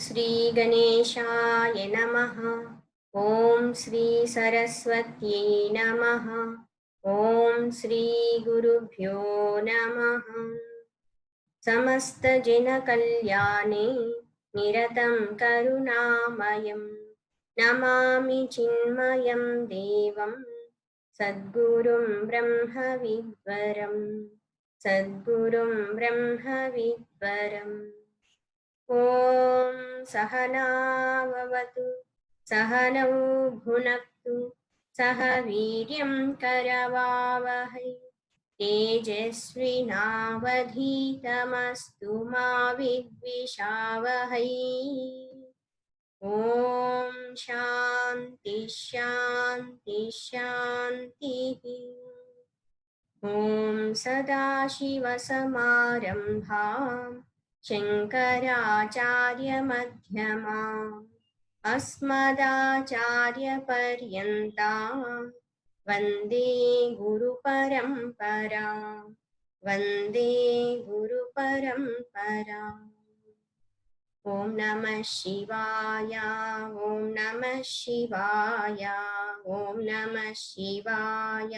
श्री गणेशाय नमः। ॐ श्री सरस्वत्यै नमः। ॐ श्री गुरुभ्यो नमः। समस्त जन कल्याणे निरतं करुणामयं नमामि चिन्मयं देवं सद्गुरुं ब्रह्मविद्वरं सद्गुरुं ब्रह्मविद्वरम्। ॐ सहनाववतु सहनौ भुनक्तु सह वीर्यं करवावहै तेजस्विनावधीतमस्तु मा विद्विषावहै। ॐ शान्ति शान्ति शान्तिः। ॐ सदाशिवसमारम्भां शङ्कराचार्यमध्यमाम् अस्मदाचार्यपर्यन्तां वन्दे गुरुपरम्परां वन्दे गुरुपरम्पराम्। ॐ नमः शिवाय ॐ नमः शिवाय ॐ नमः शिवाय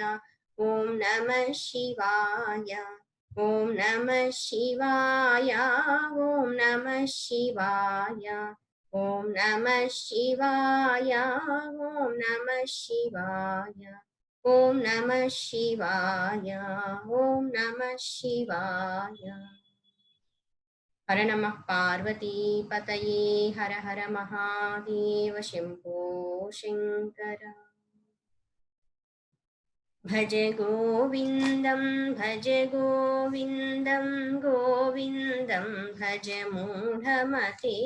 ॐ नमः शिवाय ॐ नमः शिवाय ॐ नमः शिवाय ॐ नमः शिवाय ॐ नमः शिवाय ॐ नमः शिवाय ॐ नमः शिवाय। हर नमः पार्वती पतये हर हर महादेव शंभो शंकर। भज गोविंदं गोविंदं भज मूढमते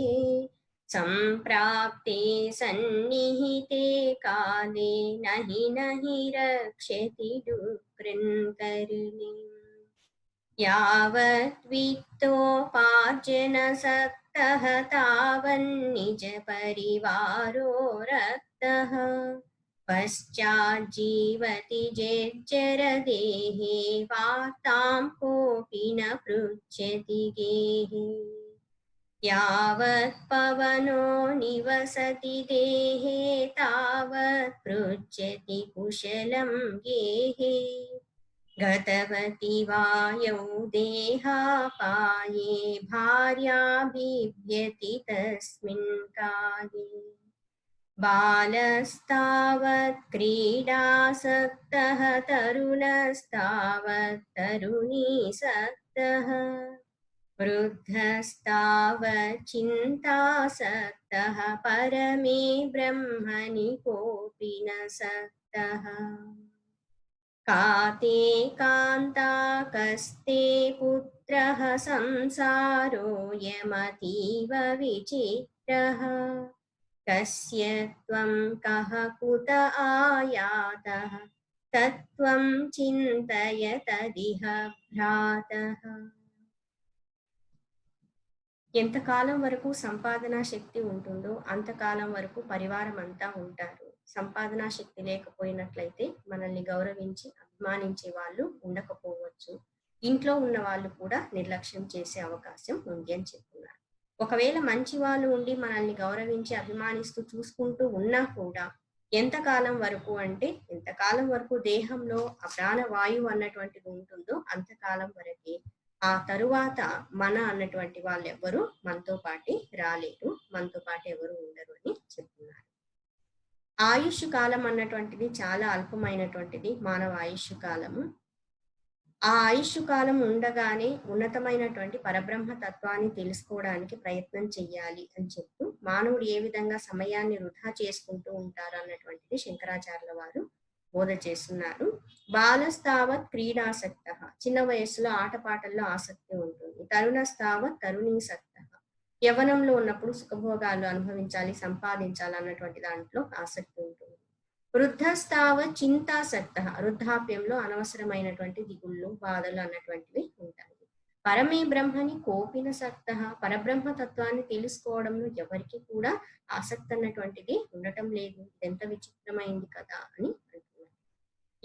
संप्राप्ते सन्निहिते काले नहि नहि रक्षति दुष्कृन्करिणे। यावत् वित्तोपार्जनसक्तः तावन्निज परिवारो रक्तः पश्चाज्जीवति जेज्जरदेहे वार्तां कोऽपि न पृच्छति गेहे। यावत् पवनो निवसति देहे तावत् पृच्छति कुशलं गेहे। गतवती वायौ देहापाये भार्या बिभ्यति तस्मिन् काले। बालस्तावत् क्रीडासक्तः तरुणस्तावत् तरुणीसक्तः वृद्धस्तावत् चिन्तासक्तः परमे ब्रह्मणि कोऽपि न सक्तः। काते कान्ता कस्ते पुत्रः संसारोऽयमतीव विचित्रः। कस्य त्वं कः कुत आयातः तत्त्वं चिन्तय तदिह भ्रातः। ఎంతకాలం వరకు సంపాదనా శక్తి ఉంటుందో అంతకాలం వరకు పరివారం అంతా ఉంటారు. సంపాదనా శక్తి లేకపోయినట్లయితే మనల్ని గౌరవించి అభిమానించే వాళ్ళు ఉండకపోవచ్చు. ఇంట్లో ఉన్న వాళ్ళు కూడా నిర్లక్ష్యం చేసే అవకాశం ఉంది అని చెప్తున్నారు. ఒకవేళ మంచి వాళ్ళు ఉండి మనల్ని గౌరవించి అభిమానిస్తూ చూసుకుంటూ ఉన్నా కూడా ఎంతకాలం వరకు అంటే ఎంతకాలం వరకు దేహంలో ఆ ప్రాణవాయువు అన్నటువంటిది ఉంటుందో అంతకాలం వరకే. ఆ తరువాత మన అన్నటువంటి వాళ్ళు ఎవరు మనతో పాటి రాలేరు, మనతో పాటు ఎవరు ఉండరు అని చెప్తున్నారు. ఆయుష్ కాలం అన్నటువంటిది చాలా అల్పమైనటువంటిది మానవ ఆయుష్ కాలము. ఆ ఆయుష్ కాలం ఉండగానే ఉన్నతమైనటువంటి పరబ్రహ్మ తత్వాన్ని తెలుసుకోవడానికి ప్రయత్నం చెయ్యాలి అని చెప్తూ మానవుడు ఏ విధంగా సమయాన్ని వృధా చేసుకుంటూ ఉంటారు అన్నటువంటిది శంకరాచార్యుల వారు బోధ చేస్తున్నారు. బాలస్తావత్ క్రీడాసక్త, చిన్న వయస్సులో ఆటపాటల్లో ఆసక్తి ఉంటుంది. తరుణస్తావత్ తరుణీసక్త, యవ్వనంలో ఉన్నప్పుడు సుఖభోగాలు అనుభవించాలి, సంపాదించాలి అన్నటువంటి దాంట్లో ఆసక్తి ఉంటుంది. వృద్ధస్తావత్ చింతాసక్త, వృద్ధాప్యంలో అనవసరమైనటువంటి దిగుళ్ళు బాధలు అన్నటువంటివి ఉంటాయి. పరమే బ్రహ్మని కోపిన సక్త, పరబ్రహ్మ తత్వాన్ని తెలుసుకోవడంలో ఎవరికి కూడా ఆసక్తి అన్నటువంటిది ఉండటం లేదు. ఎంత విచిత్రమైంది కదా అని అంటున్నారు.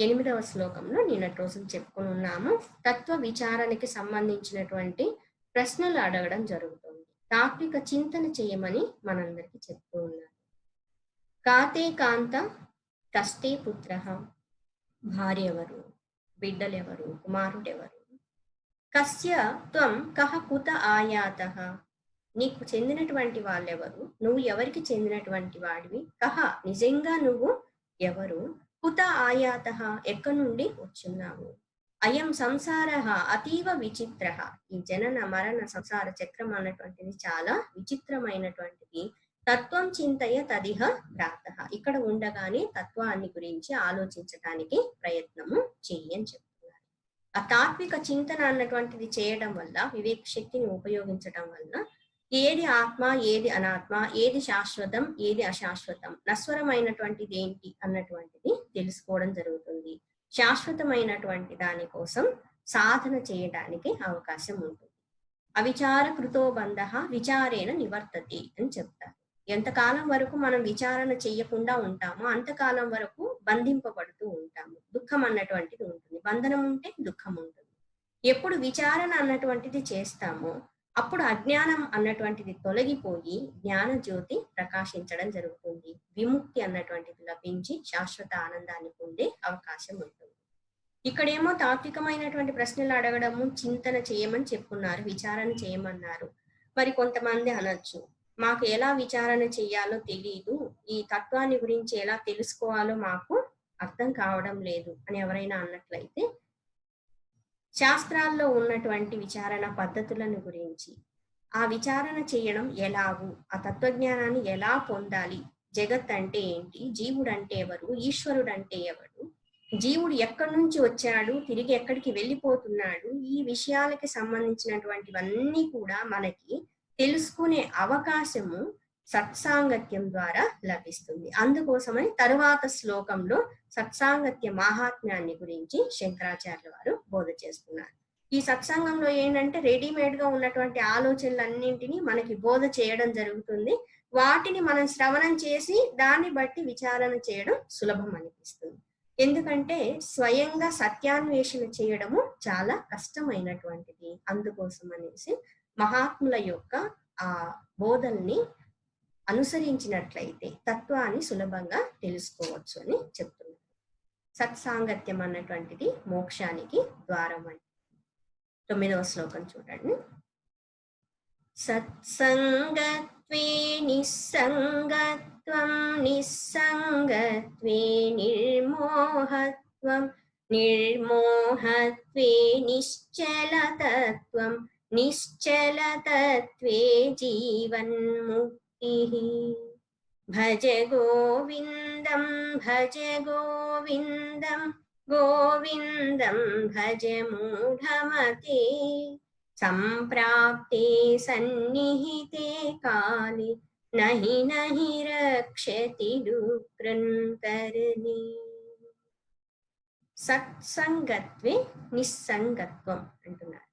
8వ శ్లోకంలో నిన్నటి రోజు చెప్పుకుని ఉన్నాము. తత్వ విచారణకి సంబంధించినటువంటి ప్రశ్నలు అడగడం జరుగుతుంది. తాత్విక చింతన చేయమని మనందరికీ చెప్తూ ఉన్నారు. కాతే కాంత కష్టే పుత్ర, భార్య ఎవరు, బిడ్డలెవరు, కుమారుడెవరు, కస్య త్వం కహ కుత ఆయాతః, నీకు చెందినటువంటి వాళ్ళెవరు, నువ్వు ఎవరికి చెందినటువంటి వాడివి, కహ నిజంగా నువ్వు ఎవరు, కుత ఆయాతః ఎక్కడి నుండి వచ్చున్నావు, అయం సంసార అతీవ విచిత్ర, ఈ జనన మరణ సంసార చక్రం అన్నటువంటిది చాలా విచిత్రమైనటువంటిది, తత్వం చింతయ తదిహ ప్రాతః, ఇక్కడ ఉండగానే తత్వాన్ని గురించి ఆలోచించడానికి ప్రయత్నము చెయ్యి అని చెప్తున్నారు. ఆ తాత్విక చింతన అన్నటువంటిది చేయడం వల్ల, వివేక శక్తిని ఉపయోగించడం వల్ల ఏది ఆత్మ, ఏది అనాత్మ, ఏది శాశ్వతం, ఏది అశాశ్వతం, నశ్వరమైనటువంటిది ఏంటి అన్నటువంటిది తెలుసుకోవడం జరుగుతుంది. శాశ్వతమైనటువంటి దానికోసం సాధన చేయడానికి అవకాశం ఉంటుంది. అవిచార కృతో బంధ విచారేణ నివర్తతి అని చెప్తారు. ఎంతకాలం వరకు మనం విచారణ చెయ్యకుండా ఉంటామో అంతకాలం వరకు బంధింపబడుతూ ఉంటాము. దుఃఖం అన్నటువంటిది ఉంటుంది. బంధనం ఉంటే దుఃఖం ఉంటుంది. ఎప్పుడు విచారణ అన్నటువంటిది చేస్తామో అప్పుడు అజ్ఞానం అన్నటువంటిది తొలగిపోయి జ్ఞాన జ్యోతి ప్రకాశించడం జరుగుతుంది. విముక్తి అన్నటువంటిది లభించి శాశ్వత ఆనందాన్ని పొందే అవకాశం ఉంటుంది. ఇక్కడేమో తాత్వికమైనటువంటి ప్రశ్నలు అడగడము, చింతన చేయమని చెప్పున్నారు, విచారణ చేయమన్నారు. మరి కొంతమంది అనొచ్చు, మాకు ఎలా విచారణ చేయాలో తెలియదు, ఈ తత్వాన్ని గురించి ఎలా తెలుసుకోవాలో మాకు అర్థం కావడం లేదు అని ఎవరైనా అన్నట్లయితే, శాస్త్రాల్లో ఉన్నటువంటి విచారణ పద్ధతులను గురించి, ఆ విచారణ చేయడం ఎలాగు, ఆ తత్వజ్ఞానాన్ని ఎలా పొందాలి, జగత్ అంటే ఏంటి, జీవుడు అంటే ఎవరు, ఈశ్వరుడు అంటే ఎవరు, జీవుడు ఎక్కడి నుంచి వచ్చాడు, తిరిగి ఎక్కడికి వెళ్ళిపోతున్నాడు, ఈ విషయాలకి సంబంధించినటువంటివన్నీ కూడా మనకి తెలుసుకునే అవకాశము సత్సాంగత్యం ద్వారా లభిస్తుంది. అందుకోసమని తరువాత శ్లోకంలో సత్సాంగత్య మహాత్మ్యాన్ని గురించి శంకరాచార్యుల వారు బోధ చేస్తున్నారు. ఈ సత్సంగంలో ఏంటంటే రెడీమేడ్ గా ఉన్నటువంటి ఆలోచనలన్నింటినీ మనకి బోధ చేయడం జరుగుతుంది. వాటిని మనం శ్రవణం చేసి దాన్ని బట్టి విచారణ చేయడం సులభం అనిపిస్తుంది. ఎందుకంటే స్వయంగా సత్యాన్వేషణ చేయడము చాలా కష్టమైనటువంటిది. అందుకోసం అనేసి మహాత్ముల యొక్క ఆ బోధల్ని అనుసరించినట్లయితే తత్వాన్ని సులభంగా తెలుసుకోవచ్చు అని చెప్తున్నారు. సత్సాంగత్యం అన్నటువంటిది మోక్షానికి ద్వారం అని. 9వ శ్లోకం చూడండి. సత్సంగత్వే నిస్సంగత్వం, నిస్సంగత్వే నిర్మోహత్వం, నిర్మోహత్వే నిశ్చలతత్వం, నిశ్చలతత్వే జీవన్ముక్తిః. భజ గోవిందం భజ గోవిందం, గోవిందం భజ మూఢమతే, సంప్రాప్తే సన్నిహితే కాలే నహి నహి రక్షతి డుక్రన్కరణే. సత్సంగత్వే నిస్సంగత్వం అంటున్నారు.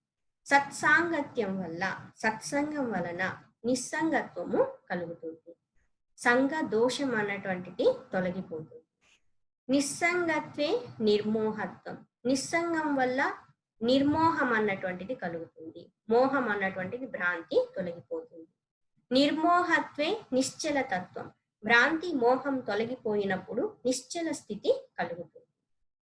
సత్సాంగత్యం వల్ల, సత్సంగం వలన నిస్సంగత్వము కలుగుతుంది. సంగ దోషం అన్నటువంటిది తొలగిపోతుంది. నిస్సంగత్వే నిర్మోహత్వం, నిస్సంగం వల్ల నిర్మోహం అన్నటువంటిది కలుగుతుంది. మోహం అన్నటువంటిది భ్రాంతి తొలగిపోతుంది. నిర్మోహత్వే నిశ్చల తత్వం, భ్రాంతి మోహం తొలగిపోయినప్పుడు నిశ్చల స్థితి కలుగుతుంది.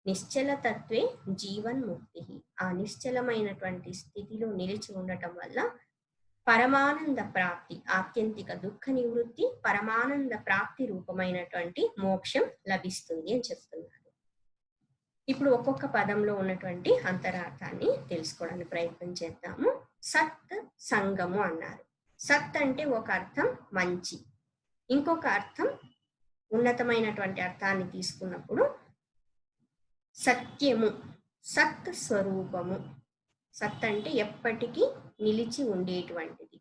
నిశ్చల తత్వే జీవన్ముక్తి, ఆ నిశ్చలమైనటువంటి స్థితిలో నిలిచి ఉండటం వల్ల పరమానంద ప్రాప్తి, ఆత్యంతిక దుఃఖ నివృత్తి, పరమానంద ప్రాప్తి రూపమైనటువంటి మోక్షం లభిస్తుంది అని చెప్తున్నారు. ఇప్పుడు ఒక్కొక్క పదంలో ఉన్నటువంటి అంతరార్థాన్ని తెలుసుకోవడానికి ప్రయత్నం చేద్దాము. సత్ సంగము అన్నారు. సత్ అంటే ఒక అర్థం మంచి, ఇంకొక అర్థం ఉన్నతమైనటువంటి అర్థాన్ని తీసుకున్నప్పుడు సత్యము, సత్ స్వరూపము. సత్ అంటే ఎప్పటికీ నిలిచి ఉండేటువంటిది.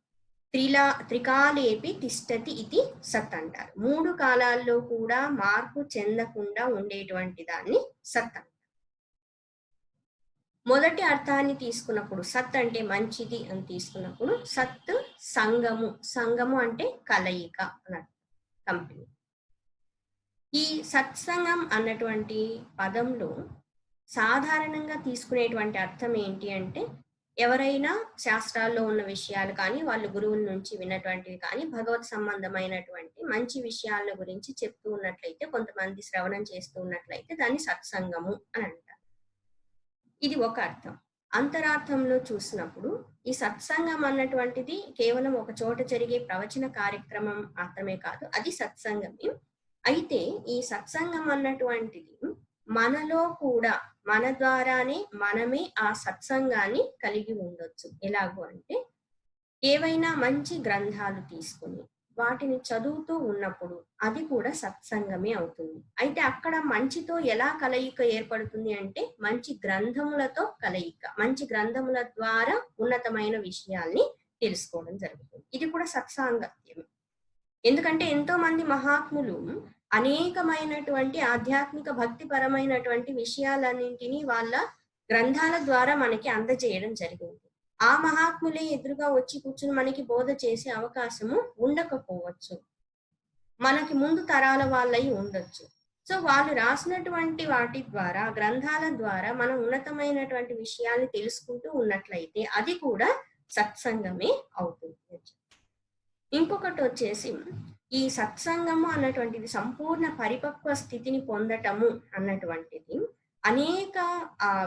త్రికాలేపి తిష్టతి ఇది సత్ అంటారు. 3 కాలాల్లో కూడా మార్పు చెందకుండా ఉండేటువంటి దాన్ని సత్ అంటారు. మొదటి అర్థాన్ని తీసుకున్నప్పుడు సత్ అంటే మంచిది అని తీసుకున్నప్పుడు సత్ సంగము, సంగము అంటే కలయిక అన్నట్టు, కంపెనీ. ఈ సత్సంగం అన్నటువంటి పదంలో సాధారణంగా తీసుకునేటువంటి అర్థం ఏంటి అంటే ఎవరైనా శాస్త్రాల్లో ఉన్న విషయాలు కానీ, వాళ్ళు గురువుల నుంచి విన్నటువంటివి కానీ, భగవత్ సంబంధమైనటువంటి మంచి విషయాల గురించి చెప్తూ ఉన్నట్లయితే, కొంతమంది శ్రవణం చేస్తూ ఉన్నట్లయితే దాన్ని సత్సంగము అని అంటారు. ఇది ఒక అర్థం. అంతరార్థంలో చూసినప్పుడు ఈ సత్సంగం అన్నటువంటిది కేవలం ఒక చోట జరిగే ప్రవచన కార్యక్రమం మాత్రమే కాదు, అది సత్సంగమే. అయితే ఈ సత్సంగం అన్నటువంటిది మనలో కూడా మన ద్వారానే మనమే ఆ సత్సంగాన్ని కలిగి ఉండొచ్చు. ఎలాగో అంటే ఏవైనా మంచి గ్రంథాలు తీసుకుని వాటిని చదువుతూ ఉన్నప్పుడు అది కూడా సత్సంగమే అవుతుంది. అయితే అక్కడ మంచితో ఎలా కలయిక ఏర్పడుతుంది అంటే మంచి గ్రంథములతో కలయిక, మంచి గ్రంథముల ద్వారా ఉన్నతమైన విషయాల్ని తెలుసుకోవడం జరుగుతుంది. ఇది కూడా సత్సాంగత్యమే. ఎందుకంటే ఎంతో మంది మహాత్ములు అనేకమైనటువంటి ఆధ్యాత్మిక భక్తిపరమైనటువంటి విషయాలన్నింటినీ వాళ్ళ గ్రంథాల ద్వారా మనకి అందజేయడం జరిగింది. ఆ మహాత్ములే ఎదురుగా వచ్చి కూర్చుని మనకి బోధ చేసే అవకాశము ఉండకపోవచ్చు, మనకి ముందు తరాల వాళ్ళై ఉండొచ్చు. సో వాళ్ళు రాసినటువంటి వాటి ద్వారా, గ్రంథాల ద్వారా మనం ఉన్నతమైనటువంటి విషయాల్ని తెలుసుకుంటూ ఉన్నట్లయితే అది కూడా సత్సంగమే అవుతుంది. ఇంకొకటి వచ్చేసి ఈ సత్సంగము అన్నటువంటిది సంపూర్ణ పరిపక్వ స్థితిని పొందటము అన్నటువంటిది అనేక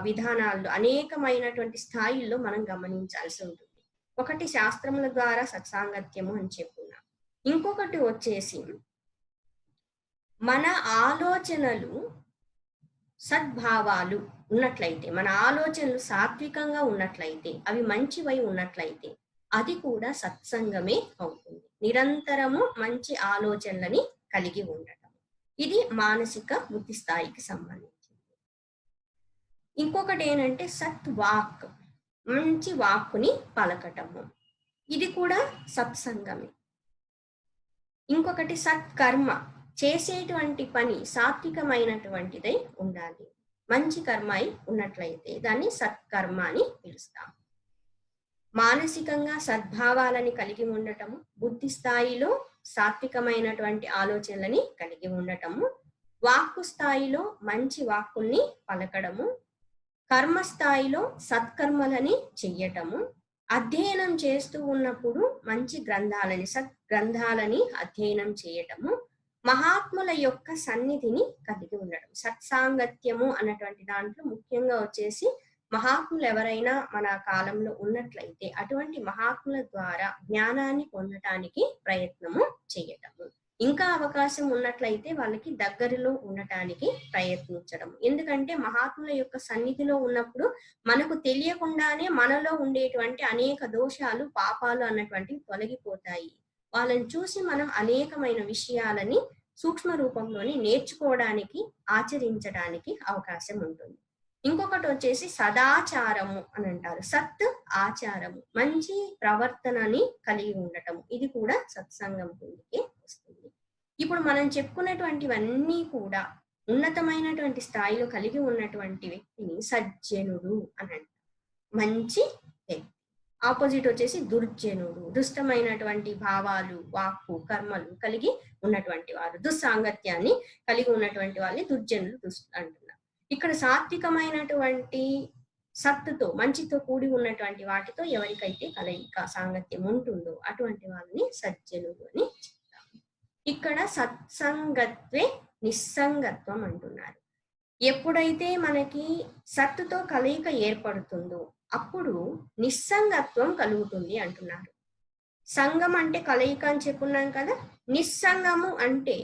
విధానాల్లో, అనేకమైనటువంటి స్థాయిల్లో మనం గమనించాల్సి ఉంటుంది. ఒకటి శాస్త్రముల ద్వారా సత్సాంగత్యము అని చెప్పుకున్నాం. ఇంకొకటి వచ్చేసి మన ఆలోచనలు సద్భావాలు ఉన్నట్లయితే, మన ఆలోచనలు సాత్వికంగా ఉన్నట్లయితే, అవి మంచివై ఉన్నట్లయితే అది కూడా సత్సంగమే అవుతుంది. నిరంతరము మంచి ఆలోచనలని కలిగి ఉండటం, ఇది మానసిక బుద్ధి స్థాయికి సంబంధించింది. ఇంకొకటి ఏంటంటే సత్వాక్, మంచి వాక్కుని పలకటము, ఇది కూడా సత్సంగమే. ఇంకొకటి సత్కర్మ, చేసేటువంటి పని సాత్వికమైనటువంటిదై ఉండాలి. మంచి కర్మ అయి ఉన్నట్లయితే దాన్ని సత్కర్మ అని పిలుస్తాం. మానసికంగా సద్భావాలని కలిగి ఉండటము, బుద్ధి స్థాయిలో సాత్వికమైనటువంటి ఆలోచనలని కలిగి ఉండటము, వాక్కు స్థాయిలో మంచి వాక్కుల్ని పలకడము, కర్మ స్థాయిలో సత్కర్మలని చెయ్యటము, అధ్యయనం చేస్తూ ఉన్నప్పుడు మంచి గ్రంథాలని, సద్గ్రంథాలని అధ్యయనం చేయటము, మహాత్ముల యొక్క సన్నిధిని కలిగి ఉండడం. సత్సాంగత్యము అన్నటువంటి దాంట్లో ముఖ్యంగా వచ్చేసి మహాత్ములు ఎవరైనా మన కాలంలో ఉన్నట్లయితే అటువంటి మహాత్ముల ద్వారా జ్ఞానాన్ని పొందటానికి ప్రయత్నము చేయటము, ఇంకా అవకాశం ఉన్నట్లయితే వాళ్ళకి దగ్గరలో ఉండటానికి ప్రయత్నించడం. ఎందుకంటే మహాత్ముల యొక్క సన్నిధిలో ఉన్నప్పుడు మనకు తెలియకుండానే మనలో ఉండేటువంటి అనేక దోషాలు, పాపాలు అన్నటువంటివి తొలగిపోతాయి. వాళ్ళని చూసి మనం అనేకమైన విషయాలని సూక్ష్మ రూపంలోని నేర్చుకోవడానికి, ఆచరించడానికి అవకాశం ఉంటుంది. ఇంకొకటి వచ్చేసి సదాచారము అని అంటారు. సత్ ఆచారము, మంచి ప్రవర్తనని కలిగి ఉండటము, ఇది కూడా సత్సంగం కిందకే వస్తుంది. ఇప్పుడు మనం చెప్పుకున్నటువంటివన్నీ కూడా ఉన్నతమైనటువంటి స్థాయిలో కలిగి ఉన్నటువంటి వ్యక్తిని సజ్జనుడు అని అంటారు, మంచి వ్యక్తి. ఆపోజిట్ వచ్చేసి దుర్జనుడు, దుష్టమైనటువంటి భావాలు, వాక్కు, కర్మలు కలిగి ఉన్నటువంటి వారు, దుస్సాంగత్యాన్ని కలిగి ఉన్నటువంటి వాళ్ళని దుర్జనులు అంటున్నారు. ఇక్కడ సాత్వికమైనటువంటి సత్తుతో, మంచితో కూడి ఉన్నటువంటి వాటితో ఎవరికైతే కలయిక, సాంగత్యం ఉంటుందో అటువంటి వాళ్ళని సజ్జనులు అని చెప్తాము. ఇక్కడ సత్సంగత్వే నిస్సంగత్వం అంటున్నారు. ఎప్పుడైతే మనకి సత్తుతో కలయిక ఏర్పడుతుందో అప్పుడు నిస్సంగత్వం కలుగుతుంది అంటున్నారు. సంగం అంటే కలయిక అని చెప్పున్నాం కదా, నిస్సంగము అంటే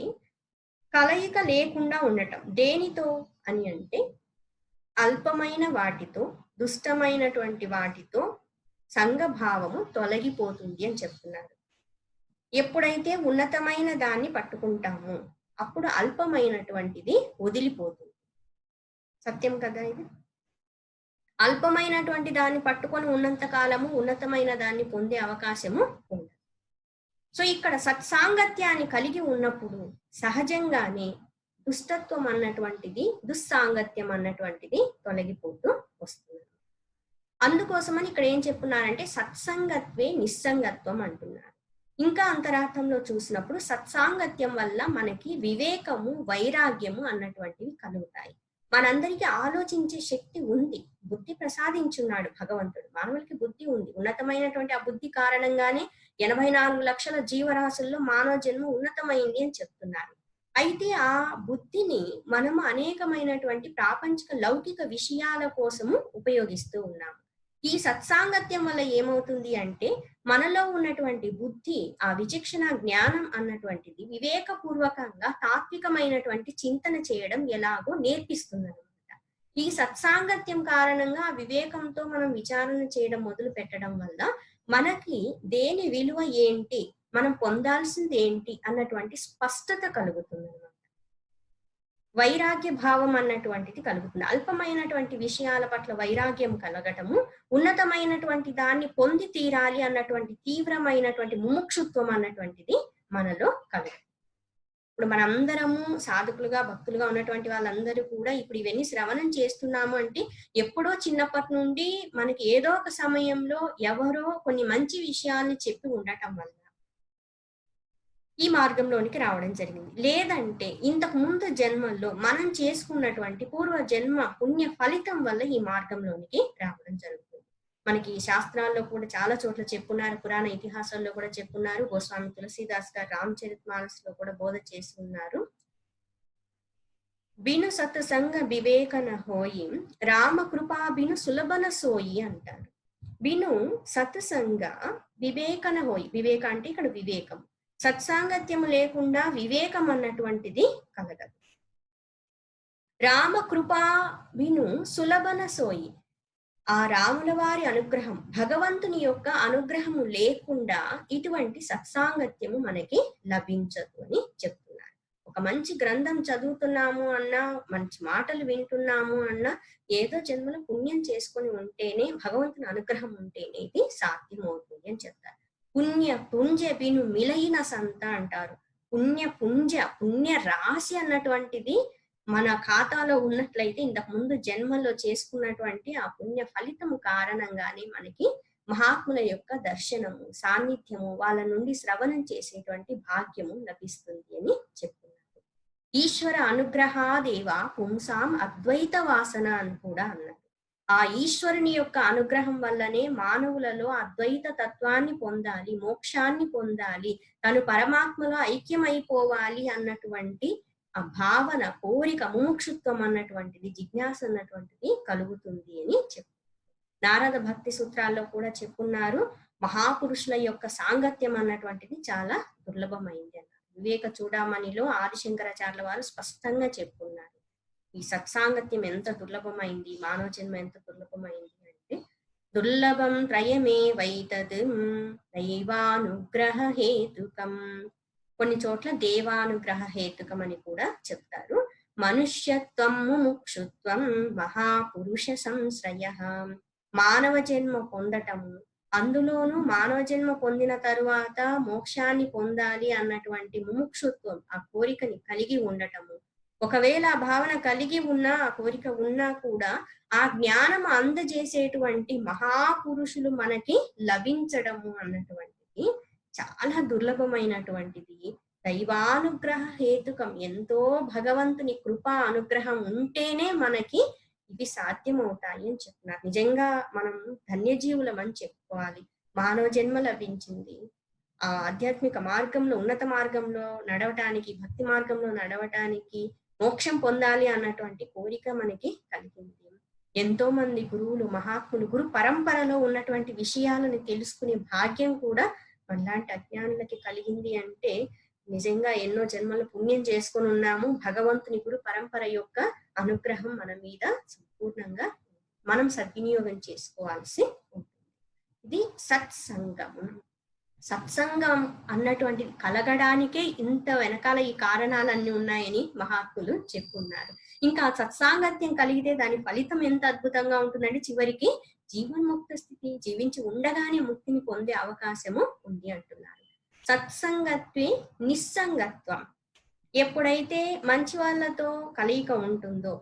కలయిక లేకుండా ఉండటం. దేనితో అని అంటే అల్పమైన వాటితో, దుష్టమైనటువంటి వాటితో సంఘభావము తొలగిపోతుంది అని చెప్తున్నారు. ఎప్పుడైతే ఉన్నతమైన దాన్ని పట్టుకుంటామో అప్పుడు అల్పమైనటువంటిది వదిలిపోతుంది. సత్యం కదా ఇది. అల్పమైనటువంటి దాన్ని పట్టుకొని ఉన్నంత కాలము ఉన్నతమైన దాన్ని పొందే అవకాశము ఉండదు. సో ఇక్కడ సత్సాంగత్యాన్ని కలిగి ఉన్నప్పుడు సహజంగానే దుష్టత్వం అన్నటువంటిది, దుస్సాంగత్యం అన్నటువంటిది తొలగిపోతూ వస్తుంది. అందుకోసమని ఇక్కడ ఏం చెప్పున్నారంటే సత్సంగత్వే నిస్సంగత్వం అంటున్నారు. ఇంకా అంతరార్థంలో చూసినప్పుడు సత్సాంగత్యం వల్ల మనకి వివేకము, వైరాగ్యము అన్నటువంటివి కలుగుతాయి. మనందరికీ ఆలోచించే శక్తి ఉంది. బుద్ధి ప్రసాదించున్నాడు భగవంతుడు. మానవులకి బుద్ధి ఉంది. ఉన్నతమైనటువంటి ఆ బుద్ధి కారణంగానే 84 లక్షల జీవరాశుల్లో మానవ జన్మ ఉన్నతమైంది అని చెప్తున్నారు. అయితే ఆ బుద్ధిని మనము అనేకమైనటువంటి ప్రాపంచిక లౌకిక విషయాల కోసము ఉపయోగిస్తూ ఉన్నాము. ఈ సత్సాంగత్యం వల్ల ఏమవుతుంది అంటే మనలో ఉన్నటువంటి బుద్ధి, ఆ విచక్షణ జ్ఞానం అన్నటువంటిది వివేకపూర్వకంగా తాత్వికమైనటువంటి చింతన చేయడం ఎలాగో నేర్పిస్తుందన్నమాట. ఈ సత్సాంగత్యం కారణంగా ఆ వివేకంతో మనం విచారణ చేయడం మొదలు పెట్టడం వల్ల మనకి దేని విలువ ఏంటి, మనం పొందాల్సింది ఏంటి అన్నటువంటి స్పష్టత కలుగుతుంది. వైరాగ్య భావం అన్నటువంటిది కలుగుతుంది. అల్పమైనటువంటి విషయాల పట్ల వైరాగ్యం కలగటము, ఉన్నతమైనటువంటి దాన్ని పొంది తీరాలి అన్నటువంటి తీవ్రమైనటువంటి ముముక్షుత్వం అన్నటువంటిది మనలో కలుగుతుంది. ఇప్పుడు మనందరము సాధకులుగా భక్తులుగా ఉన్నటువంటి వాళ్ళందరూ కూడా ఇప్పుడు ఇవన్నీ శ్రవణం చేస్తున్నాము అంటే ఎప్పుడో చిన్నప్పటి నుండి మనకి ఏదో ఒక సమయంలో ఎవరో కొన్ని మంచి విషయాల్ని చెప్పి ఉండటం వల్ల ఈ మార్గంలోనికి రావడం జరిగింది. లేదంటే ఇంతకు ముందు జన్మల్లో మనం చేసుకున్నటువంటి పూర్వ జన్మ పుణ్య ఫలితం వల్ల ఈ మార్గంలోనికి రావడం జరుగుతుంది. మనకి శాస్త్రాల్లో కూడా చాలా చోట్ల చెప్పున్నారు, పురాణ ఇతిహాసాల్లో కూడా చెప్పున్నారు. గోస్వామి తులసీదాస్ గారు రామచరితమానస్ లో కూడా బోధ చేస్తున్నారు. బిను సత్సంగ వివేకన హోయి రామ కృపా బిను సులభన సోయి అంటారు. బిను సత్సంగ వివేకన హోయి, వివేక అంటే ఇక్కడ వివేకం. సత్సాంగత్యము లేకుండా వివేకం అన్నటువంటిది కలగదు. రామకృపా విను సులభన సోయి, ఆ రాముల వారి అనుగ్రహం, భగవంతుని యొక్క అనుగ్రహము లేకుండా ఇటువంటి సత్సాంగత్యము మనకి లభించదు అని చెప్తున్నారు. ఒక మంచి గ్రంథం చదువుతున్నాము అన్నా, మంచి మాటలు వింటున్నాము అన్నా, ఏదో జన్మలో పుణ్యం చేసుకొని ఉంటేనే, భగవంతుని అనుగ్రహం ఉంటేనే ఇది సాధ్యమవుతుంది అని చెప్తారు. పుణ్య పుంజ బిను మిలయిన సంత అంటారు. పుణ్య రాశి అన్నటువంటిది మన ఖాతాలో ఉన్నట్లయితే ఇంతకు ముందు జన్మలో చేసుకున్నటువంటి ఆ పుణ్య ఫలితము కారణంగానే మనకి మహాత్ముల యొక్క దర్శనము, సాన్నిధ్యము, వాళ్ళ నుండి శ్రవణం చేసేటువంటి భాగ్యము లభిస్తుంది అని చెప్తున్నారు. ఈశ్వర అనుగ్రహాదేవ పుంసాం అద్వైత వాసన అని కూడా అన్నారు. ఆ ఈశ్వరుని యొక్క అనుగ్రహం వల్లనే మానవులలో అద్వైత తత్వాన్ని పొందాలి, మోక్షాన్ని పొందాలి, తను పరమాత్మలో ఐక్యమైపోవాలి అన్నటువంటి ఆ భావన, కోరిక, ముముక్షుత్వం అన్నటువంటిది, జిజ్ఞాస అన్నటువంటిది కలుగుతుంది అని చెప్పారు. నారద భక్తి సూత్రాల్లో కూడా చెప్పున్నారు, మహాపురుషుల యొక్క సాంగత్యం అన్నటువంటిది చాలా దుర్లభమైంది అన్నారు. వివేక చూడామణిలో ఆదిశంకరాచార్యుల వారు స్పష్టంగా చెప్పున్నారు ఈ సత్సాంగత్యం ఎంత దుర్లభమైంది, మానవ జన్మ ఎంత దుర్లభమైంది అంటే, దుర్లభం త్రయమే వైతద్ దైవానుగ్రహ హేతుకం. కొన్ని చోట్ల దేవానుగ్రహ హేతుకం అని కూడా చెప్తారు. మనుష్యత్వం ముముక్షుత్వం మహాపురుష సంశ్రయ, మానవ జన్మ పొందటము, అందులోనూ మానవ జన్మ పొందిన తరువాత మోక్షాన్ని పొందాలి అన్నటువంటి ముముక్షుత్వం, ఆ కోరికని కలిగి ఉండటము, ఒకవేళ ఆ భావన కలిగి ఉన్నా, ఆ కోరిక ఉన్నా కూడా ఆ జ్ఞానం అందజేసేటువంటి మహాపురుషులు మనకి లభించడము అన్నటువంటిది చాలా దుర్లభమైనటువంటిది. దైవానుగ్రహ హేతుకం, ఎంతో భగవంతుని కృపా అనుగ్రహం ఉంటేనే మనకి ఇవి సాధ్యమవుతాయి అని చెప్తున్నారు. నిజంగా మనం ధన్యజీవులమని చెప్పుకోవాలి. మానవ జన్మ లభించింది, ఆ ఆధ్యాత్మిక మార్గంలో, ఉన్నత మార్గంలో నడవటానికి, భక్తి మార్గంలో నడవటానికి, మోక్షం పొందాలి అన్నటువంటి కోరిక మనకి కలిగింది. ఎంతో మంది గురువులు, మహాత్ములు, గురు పరంపరలో ఉన్నటువంటి విషయాలను తెలుసుకునే భాగ్యం కూడా మనలాంటి అజ్ఞానులకి కలిగింది అంటే నిజంగా ఎన్నో జన్మల పుణ్యం చేసుకొని ఉన్నాము. భగవంతుని గురు పరంపర యొక్క అనుగ్రహం మన మీద సంపూర్ణంగా మనం సద్వినియోగం చేసుకోవాల్సి ఉంటుంది. ఇది సత్సంగం. సత్సంగం అన్నటువంటిది కలగడానికే ఇంత వెనకాల ఈ కారణాలన్నీ ఉన్నాయని మహాత్ములు చెప్పున్నారు. ఇంకా సత్సాంగత్యం కలిగితే దాని ఫలితం ఎంత అద్భుతంగా ఉంటుందంటే చివరికి జీవన్ముక్త స్థితి, జీవించి ఉండగానే ముక్తిని పొందే అవకాశము ఉంది అంటున్నారు. సత్సంగత్వే నిస్సంగత్వం. ఎప్పుడైతే మంచి వాళ్ళతో కలయిక ఉంటుందో,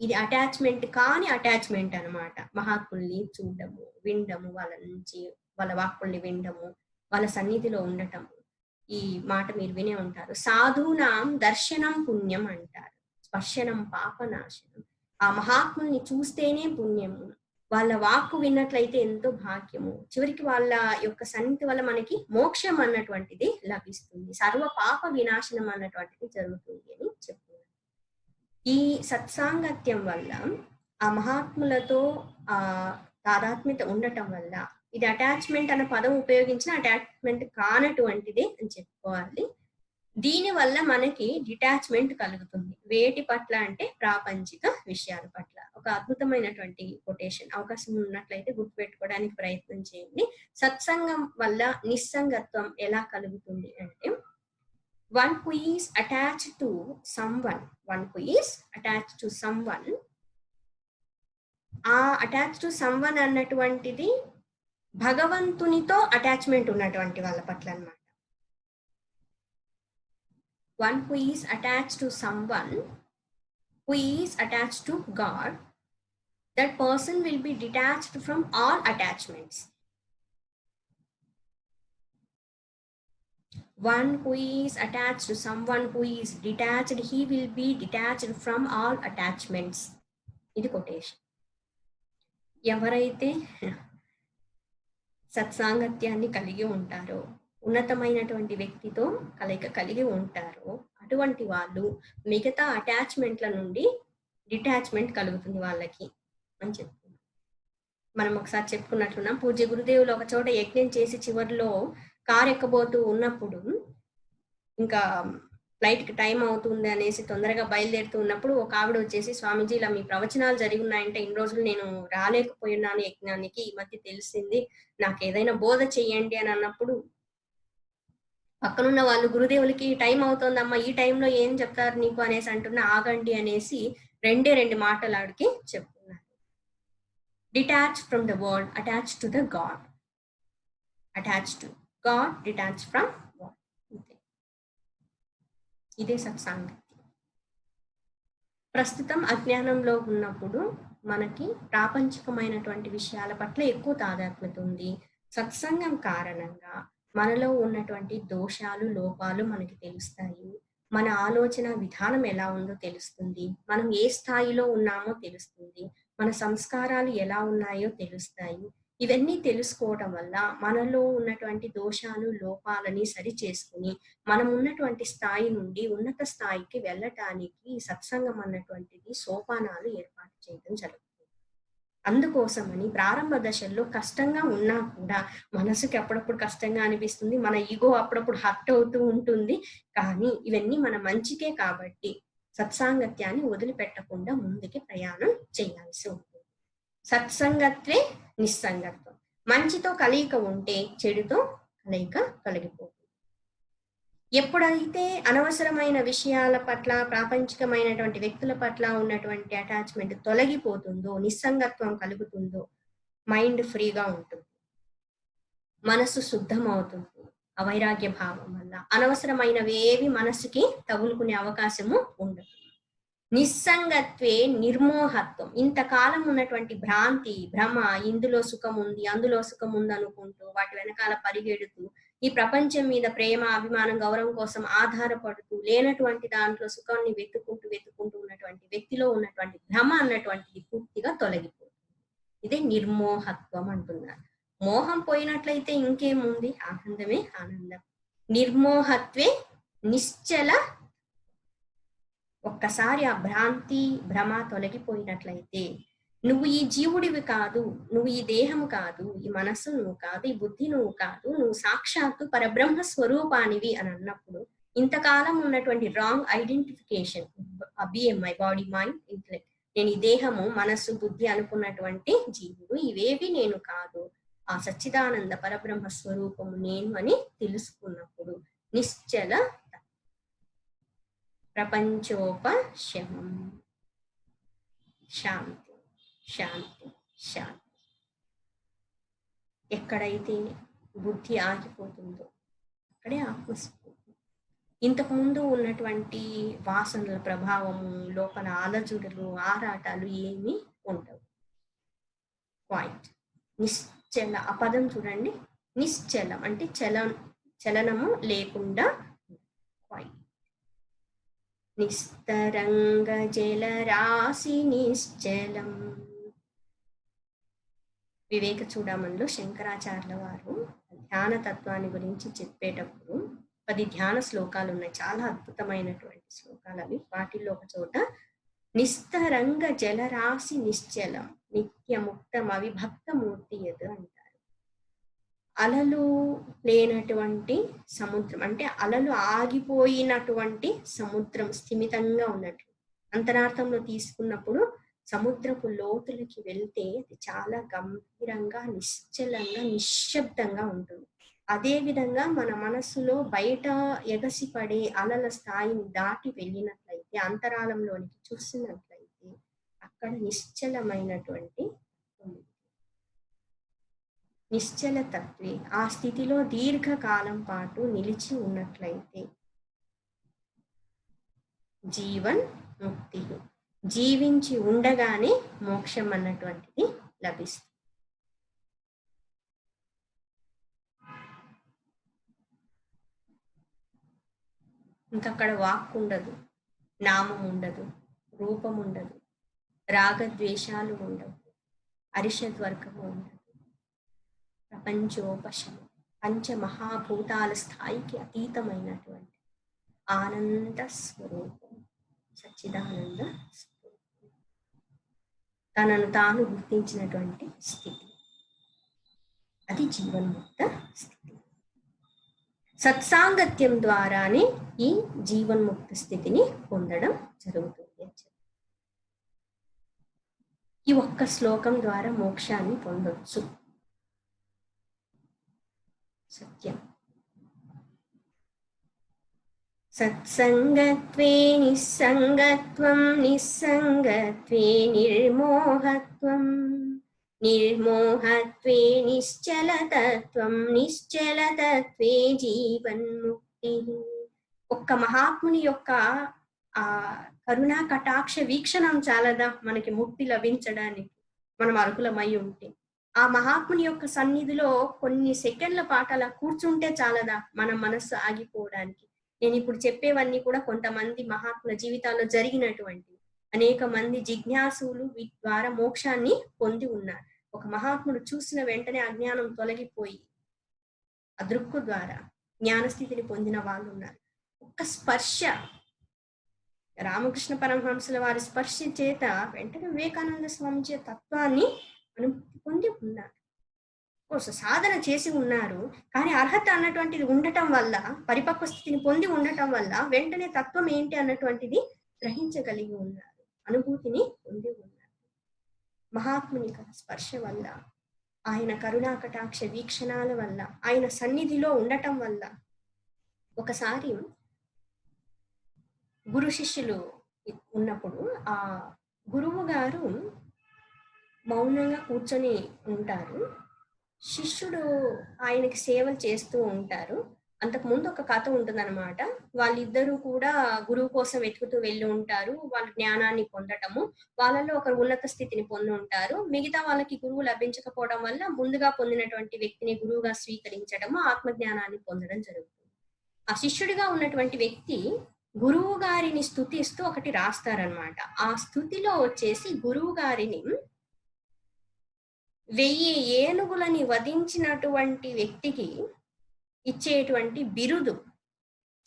ఇది అటాచ్మెంట్ కాని అటాచ్మెంట్ అన్నమాట. మహాత్ముల్ని చూడడము, వినడము, వాళ్ళ నుంచి వాళ్ళ వాక్కుల్ని వినడము, వాళ్ళ సన్నిధిలో ఉండటము. ఈ మాట మీరు వినే ఉంటారు, సాధూనాం దర్శనం పుణ్యం అంటారు, స్పర్శనం పాపనాశనం. ఆ మహాత్ముల్ని చూస్తేనే పుణ్యము, వాళ్ళ వాక్కు విన్నట్లయితే ఎంతో భాగ్యము, చివరికి వాళ్ళ యొక్క సన్నిధి వల్ల మనకి మోక్షం అన్నటువంటిది లభిస్తుంది, సర్వ పాప వినాశనం అన్నటువంటిది జరుగుతుంది అని చెప్తున్నారు. ఈ సత్సాంగత్యం వల్ల ఆ మహాత్ములతో ఆ తాదాత్మ్యత ఉండటం వల్ల, ఇది అటాచ్మెంట్ అన్న పదం ఉపయోగించిన అటాచ్మెంట్ కానటువంటిది అని చెప్పుకోవాలి. దీని వల్ల మనకి డిటాచ్మెంట్ కలుగుతుంది. వేటి పట్ల అంటే ప్రాపంచిక విషయాల పట్ల. ఒక అద్భుతమైనటువంటి కొటేషన్, అవకాశం ఉన్నట్లయితే గుర్తుపెట్టుకోవడానికి ప్రయత్నం చేయండి. సత్సంగం వల్ల నిస్సంగత్వం ఎలా కలుగుతుంది అంటే, one who is attached to someone, ఆ అటాచ్ టు సమ్వన్ అన్నటువంటిది భగవంతునితో అటాచ్మెంట్ ఉన్నటువంటి వాళ్ళ పట్ల అన్నమాట. One who is attached to someone, who is attached to God, that person will be detached from all attachments. One who is attached to someone who is detached, he will be detached from all attachments. ఇది quotation. ఎవరైతే సత్సాంగత్యాన్ని కలిగి ఉంటారో, ఉన్నతమైనటువంటి వ్యక్తితో కలయిక కలిగి ఉంటారో, అటువంటి వాళ్ళు మిగతా అటాచ్మెంట్ల నుండి డిటాచ్మెంట్ కలుగుతుంది వాళ్ళకి అని చెప్తున్నాం. మనం ఒకసారి చెప్పుకున్నట్లున్నాం, పూజ్య గురుదేవులు ఒక చోట యజ్ఞం చేసి చివరిలో కారు ఎక్కబోతూ ఉన్నప్పుడు, ఇంకా ఫ్లైట్కి టైం అవుతుంది అనేసి తొందరగా బయలుదేరుతూ ఉన్నప్పుడు ఒక ఆవిడ వచ్చేసి, స్వామీజీ ఇలా మీ ప్రవచనాలు జరిగి ఉన్నాయంటే ఇన్ని రోజులు నేను రాలేకపోయినాను యజ్ఞానికి, ఈ మధ్య తెలిసింది, నాకు ఏదైనా బోధ చెయ్యండి అని అన్నప్పుడు, పక్కనున్న వాళ్ళు గురుదేవులకి టైం అవుతుందమ్మా, ఈ టైంలో ఏం చెప్తారు నీకు అనేసి అంటున్నా, ఆగండి అనేసి రెండు మాటలు ఆడికి చెప్తున్నారు. Detach from the world, attach to the God. Attach to God, detach from world. ఇదే సత్సాంగత్యం. ప్రస్తుతం అజ్ఞానంలో ఉన్నప్పుడు మనకి ప్రాపంచికమైనటువంటి విషయాల పట్ల ఎక్కువ తాదాత్మ్యత ఉంది. సత్సంగం కారణంగా మనలో ఉన్నటువంటి దోషాలు, లోపాలు మనకి తెలుస్తాయి. మన ఆలోచన విధానం ఎలా ఉందో తెలుస్తుంది. మనం ఏ స్థాయిలో ఉన్నామో తెలుస్తుంది. మన సంస్కారాలు ఎలా ఉన్నాయో తెలుస్తాయి. ఇవన్నీ తెలుసుకోవటం వల్ల మనలో ఉన్నటువంటి దోషాలు, లోపాలని సరి చేసుకుని మనం ఉన్నటువంటి స్థాయి నుండి ఉన్నత స్థాయికి వెళ్ళటానికి సత్సంగం అన్నటువంటిది సోపానాలు ఏర్పాటు చేయడం జరుగుతుంది. అందుకోసమని ప్రారంభ దశల్లో కష్టంగా ఉన్నా కూడా, మనసుకి అప్పుడప్పుడు కష్టంగా అనిపిస్తుంది, మన ఈగో అప్పుడప్పుడు హర్ట్ అవుతూ ఉంటుంది, కానీ ఇవన్నీ మన మంచికే కాబట్టి సత్సాంగత్యాన్ని వదిలిపెట్టకుండా ముందుకి ప్రయాణం చేయాల్సి ఉంటుంది. సత్సంగత్వే నిస్సంగత్వం. మంచితో కలయిక ఉంటే చెడుతో కలయిక కలిగిపోతుంది. ఎప్పుడైతే అనవసరమైన విషయాల పట్ల, ప్రాపంచికమైనటువంటి వ్యక్తుల పట్ల ఉన్నటువంటి అటాచ్మెంట్ తొలగిపోతుందో, నిస్సంగత్వం కలుగుతుందో, మైండ్ ఫ్రీగా ఉంటుంది, మనసు శుద్ధం అవుతుంది. అవైరాగ్య భావం వల్ల అనవసరమైనవి ఏవి మనసుకి తగులుకునే అవకాశము ఉండదు. నిస్సంగత్వే నిర్మోహత్వం. ఇంతకాలం ఉన్నటువంటి భ్రాంతి, భ్రమ, ఇందులో సుఖం ఉంది, అందులో సుఖం ఉంది అనుకుంటూ వాటి వెనకాల పరిగెడుతూ, ఈ ప్రపంచం మీద ప్రేమ, అభిమానం, గౌరవం కోసం ఆధారపడుతూ లేనటువంటి దాంట్లో సుఖాన్ని వెతుకుంటూ ఉన్నటువంటి వ్యక్తిలో ఉన్నటువంటి భ్రమ అన్నటువంటిది పూర్తిగా తొలగిపోతుంది. ఇదే నిర్మోహత్వం అంటున్నారు. మోహం పోయినట్లయితే ఇంకేముంది? ఆనందమే ఆనందం. నిర్మోహత్వే నిశ్చల. ఒక్కసారి ఆ భ్రాంతి, భ్రమ తొలగిపోయినట్లయితే, నువ్వు ఈ జీవుడివి కాదు, నువ్వు ఈ దేహము కాదు, ఈ మనస్సు నువ్వు కాదు, ఈ బుద్ధి నువ్వు కాదు, నువ్వు సాక్షాత్తు పరబ్రహ్మ స్వరూపానివి అని అన్నప్పుడు, ఇంతకాలం ఉన్నటువంటి wrong identification, BMI, body, mind, intellect, నేను ఈ దేహము, మనస్సు, బుద్ధి అనుకున్నటువంటి జీవుడు, ఇవేవి నేను కాదు, ఆ సచ్చిదానంద పరబ్రహ్మ స్వరూపము నేను అని తెలుసుకున్నప్పుడు నిశ్చల ప్రపంచోపశమం. శాంతి, శాంతి, శాంతి. ఎక్కడైతే బుద్ధి ఆగిపోతుందో అక్కడే ఆత్మస్ఫూర్తి. ఇంతకుముందు ఉన్నటువంటి వాసనల ప్రభావము, లోపల ఆలజుడులు, ఆరాటాలు ఏమీ ఉండవు. క్వైట్, నిశ్చల. ఆ పదం చూడండి, నిశ్చలం అంటే చలనము లేకుండా. క్వైట్, నిస్తరంగ జలరాశి నిశ్చలం. వివేక చూడమనిలో శంకరాచార్యుల వారు ధ్యాన తత్వాన్ని గురించి చెప్పేటప్పుడు 10 ధ్యాన శ్లోకాలు ఉన్నాయి. చాలా అద్భుతమైనటువంటి శ్లోకాలు అవి. వాటిల్లో ఒక చోట నిస్తరంగ జలరాశి నిశ్చలం నిత్యముక్తం అవిభక్తమూర్తి యత్ అంటారు. అలలు లేనటువంటి సముద్రం అంటే అలలు ఆగిపోయినటువంటి సముద్రం స్థిమితంగా ఉన్నట్లు. అంతరార్థంలో తీసుకున్నప్పుడు సముద్రపు లోతులకి వెళ్తే అది చాలా గంభీరంగా, నిశ్చలంగా, నిశ్శబ్దంగా ఉంటుంది. అదే విధంగా మన మనస్సులో బయట ఎగసిపడే అలల స్థాయిని దాటి వెళ్ళినట్లయితే, అంతరాళంలోనికి చూసినట్లయితే అక్కడ నిశ్చలమైనటువంటి నిశ్చల తత్వే ఆ స్థితిలో దీర్ఘకాలం పాటు నిలిచి ఉన్నట్లయితే జీవన్ ముక్తి, జీవించి ఉండగానే మోక్షం అన్నటువంటిది లభిస్తుంది. ఇంకక్కడ వాక్ ఉండదు, నామం ఉండదు, రూపం ఉండదు, రాగద్వేషాలు ఉండవు, అరిషద్వర్గము ఉండదు, ప్రపంచోపశమం, పంచమహాభూతాల స్థాయికి అతీతమైనటువంటి ఆనంద స్వరూపం, సచ్చిదానంద స్వరూపం, తనను తాను గుర్తించినటువంటి స్థితి, అది జీవన్ముక్త స్థితి. సత్సాంగత్యం ద్వారానే ఈ జీవన్ముక్త స్థితిని పొందడం జరుగుతుంది. ఈ ఒక్క శ్లోకం ద్వారా మోక్షాన్ని పొందొచ్చు. సత్యం. సత్సంగత్వే నిస్సంగత్వం, నిస్సంగత్వే నిర్మోహత్వం, నిర్మోహత్వే నిశ్చలతత్వం, నిశ్చలతత్వే జీవన్ముక్తి. ఒక్క మహాత్ముని యొక్క ఆ కరుణా కటాక్ష వీక్షణం చాలదా మనకి ముక్తి లభించడానికి? మనం అర్హులమై ఉంటే ఆ మహాత్ముని యొక్క సన్నిధిలో కొన్ని సెకండ్ల పాటు అలా కూర్చుంటే చాలదా మన మనస్సు ఆగిపోవడానికి? నేను ఇప్పుడు చెప్పేవన్నీ కూడా కొంతమంది మహాత్ముల జీవితాల్లో జరిగినటువంటి అనేక మంది జిజ్ఞాసులు వీటి ద్వారా మోక్షాన్ని పొంది ఉన్నారు. ఒక మహాత్ముడు చూసిన వెంటనే అజ్ఞానం తొలగిపోయి అదృక్కు ద్వారా జ్ఞానస్థితిని పొందిన వాళ్ళు ఉన్నారు. ఒక్క స్పర్శ, రామకృష్ణ పరమహంసుల వారి స్పర్శ చేత వెంటనే వివేకానంద స్వామి తత్వాన్ని పొంది ఉన్నారు. సాధన చేసి ఉన్నారు, కానీ అర్హత అన్నటువంటిది ఉండటం వల్ల, పరిపక్వ స్థితిని పొంది ఉండటం వల్ల వెంటనే తత్వం ఏంటి అన్నటువంటిది గ్రహించగలిగి ఉన్నారు, అనుభూతిని పొంది ఉన్నారు. మహాత్ముని స్పర్శ వల్ల, ఆయన కరుణా కటాక్ష వీక్షణాల వల్ల, ఆయన సన్నిధిలో ఉండటం వల్ల. ఒకసారి గురు శిష్యులు ఉన్నప్పుడు ఆ గురువు గారు మౌనంగా కూర్చొని ఉంటారు. శిష్యుడు ఆయనకి సేవలు చేస్తూ ఉంటారు. అంతకుముందు ఒక కథ ఉంటుందన్నమాట. వాళ్ళిద్దరూ కూడా గురువు కోసం వెతుకుతూ వెళ్ళి ఉంటారు. వాళ్ళ జ్ఞానాన్ని పొందటము, వాళ్ళలో ఒకరు ఉన్నత స్థితిని పొంది ఉంటారు. మిగతా వాళ్ళకి గురువు లభించకపోవడం వల్ల ముందుగా పొందినటువంటి వ్యక్తిని గురువుగా స్వీకరించడము, ఆత్మజ్ఞానాన్ని పొందడం జరుగుతుంది. ఆ శిష్యుడిగా ఉన్నటువంటి వ్యక్తి గురువు గారిని స్తుతిస్తూ ఒకటి రాస్తారనమాట. ఆ స్తుతిలో వచ్చేసి గురువు గారిని 1000 ఏనుగులని వధించినటువంటి వ్యక్తికి ఇచ్చేటువంటి బిరుదు,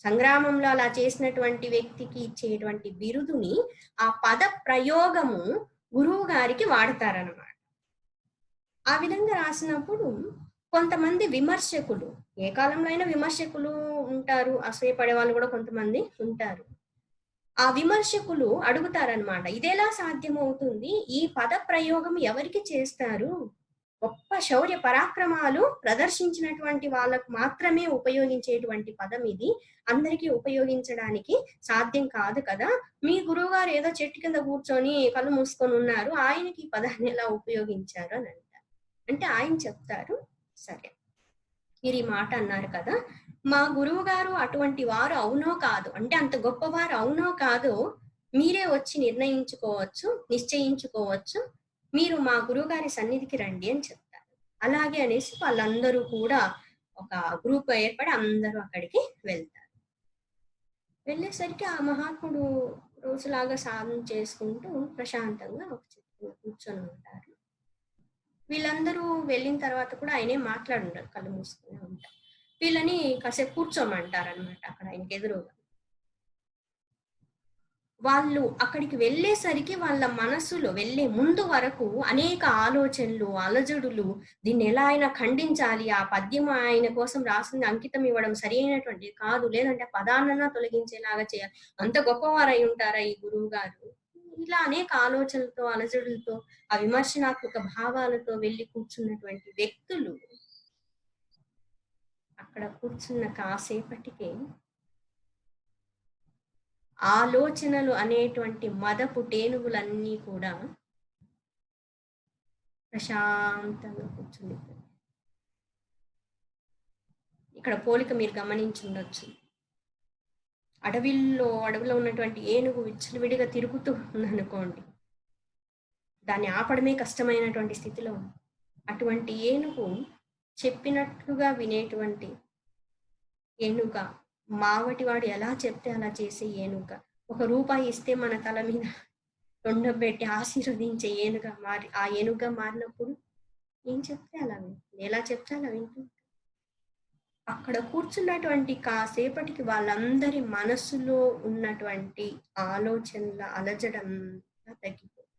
సంగ్రామంలో అలా చేసినటువంటి వ్యక్తికి ఇచ్చేటువంటి బిరుదుని ఆ పద ప్రయోగము గురువు గారికి వాడతారనమాట. ఆ విధంగా రాసినప్పుడు కొంతమంది విమర్శకులు, ఏ కాలంలో అయినా విమర్శకులు ఉంటారు, అసూయపడే వాళ్ళు కూడా కొంతమంది ఉంటారు. ఆ విమర్శకులు అడుగుతారనమాట, ఇదెలా సాధ్యమవుతుంది? ఈ పద ప్రయోగం ఎవరికి చేస్తారు? గొప్ప శౌర్య పరాక్రమాలు ప్రదర్శించినటువంటి వాళ్ళకు మాత్రమే ఉపయోగించేటువంటి పదం ఇది, అందరికీ ఉపయోగించడానికి సాధ్యం కాదు కదా. మీ గురువు గారు ఏదో చెట్టు కింద కూర్చొని కళ్ళు మూసుకొని ఉన్నారు, ఆయనకి ఈ పదాన్ని ఎలా ఉపయోగించారు అని అంటారు. అంటే ఆయన చెప్తారు, సరే మీరు ఈ మాట అన్నారు కదా, మా గురువు గారు అటువంటి వారు అవునో కాదు, అంటే అంత గొప్పవారు అవునో కాదో మీరే వచ్చి నిర్ణయించుకోవచ్చు, నిశ్చయించుకోవచ్చు, మీరు మా గురువు గారి సన్నిధికి రండి అని చెప్తారు. అలాగే అనేసి వాళ్ళందరూ కూడా ఒక గ్రూప్ ఏర్పడి అందరూ అక్కడికి వెళ్తారు. వెళ్ళేసరికి ఆ మహాత్ముడు రోజులాగా సాధన చేసుకుంటూ ప్రశాంతంగా ఒక చెట్టు కింద కూర్చొని ఉంటారు. వీళ్ళందరూ వెళ్ళిన తర్వాత కూడా ఆయనేం మాట్లాడుండరు. కళ్ళు మూసుకునే ఉంటారు. వీళ్ళని కాసేపు కూర్చోమంటారనమాట అక్కడ ఆయనకెదురుగా. వాళ్ళు అక్కడికి వెళ్ళేసరికి వాళ్ళ మనసులో వెళ్ళే ముందు వరకు అనేక ఆలోచనలు, అలజడులు, దీన్నెలా అయినా ఖండించాలి, ఆ పద్యం ఆయన కోసం రాసింది అంకితం ఇవ్వడం సరైనటువంటిది కాదు. లేదంటే ఆ పదాన్నన్నా తొలగించేలాగా చేయాలి. అంత గొప్పవారై ఉంటారా ఈ గురువుగారు? ఇలా అనేక ఆలోచనలతో, అలజడులతో, ఆ విమర్శనాత్మక భావాలతో వెళ్లి కూర్చున్నటువంటి వ్యక్తులు అక్కడ కూర్చున్న కాసేపటికే ఆలోచనలు అనేటువంటి మదపు టేనుగులన్నీ కూడా ప్రశాంతంగా కూర్చుండిపోయి. ఇక్కడ పోలిక మీరు గమనించుండొచ్చు. అడవిలో ఉన్నటువంటి ఏనుగు విచ్చలవిడిగా తిరుగుతూ ఉందనుకోండి. దాన్ని ఆపడమే కష్టమైనటువంటి స్థితిలో ఉంది. అటువంటి ఏనుగు చెప్పినట్లుగా వినేటువంటి ఏనుగ, మావటివాడు ఎలా చెప్తే అలా చేసే ఏనుగ, ఒక రూపాయి ఇస్తే మన తల మీద తొండం పెట్టి ఆశీర్వదించే ఆ ఏనుగుగా మారినప్పుడు ఏం చెప్తే అలా వింటుంది. ఎలా చెప్తే అలా వింటుంది. అక్కడ కూర్చున్నటువంటి కాసేపటికి వాళ్ళందరి మనసులో ఉన్నటువంటి ఆలోచనల అలజడంతా తగ్గిపోతుంది.